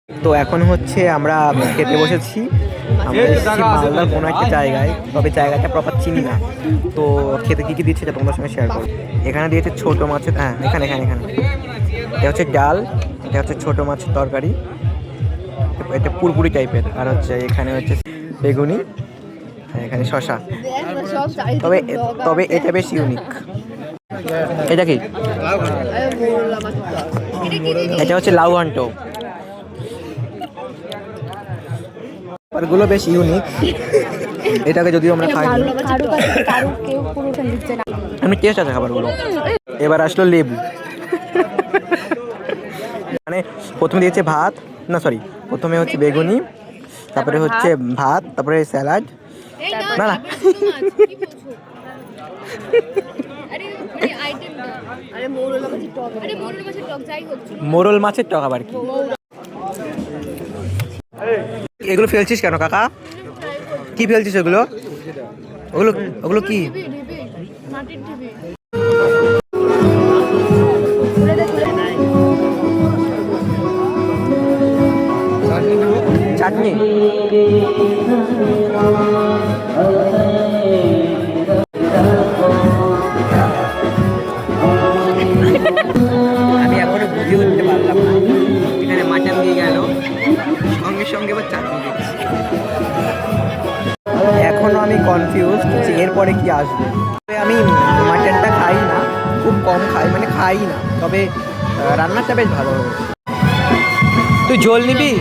তো এখন হচ্ছে আমরা খেতে বসেছি। আমরা এসেছি মালদার কোনো একটা জায়গায়, তবে জায়গাটা প্রপার চিনি না। তো খেতে কী কী দিচ্ছে এটা তোমাদের সঙ্গে শেয়ার করবো। এখানে দিয়েছে ছোটো মাছের, হ্যাঁ এখানে এখানে এখানে এটা হচ্ছে ডাল, এটা হচ্ছে ছোটো মাছের তরকারি, এটা পুরপুরি টাইপের, আর হচ্ছে এখানে হচ্ছে বেগুনি, এখানে শশা। তবে তবে এটা বেশ ইউনিক। এটা কি? এটা হচ্ছে লাউ ঘন্ট। গুলো বেশ ইউনিক, এটাকে যদিও আমরা খাই। আমি টেস্ট আছে খাবারগুলো। এবার আসলো লেবু। মানে প্রথমে দিয়েছে ভাত, না সরি, প্রথমে হচ্ছে বেগুনি, তারপরে হচ্ছে ভাত, তারপরে স্যালাড, না না মোরল মাছের টক আবার কি? এগুলো ফেলছিস কেন কাকা? কি ফেলছিস ওগুলো? ওগুলো ওগুলো কি? চাটনি। আমি এখনো বুঝে উঠতে পারলাম না, এখানে মাটন দিয়ে গেল, সঙ্গে সঙ্গে এবার চাটনি দিচ্ছে। এখনো আমি কনফিউজ যে এরপরে কি আসবে। আমি মাটনটা খাই না, খুব কম খাই, মানে খাই না, তবে রান্নাটা বেশ ভালো হয়েছে। তুই ঝোল নিবি?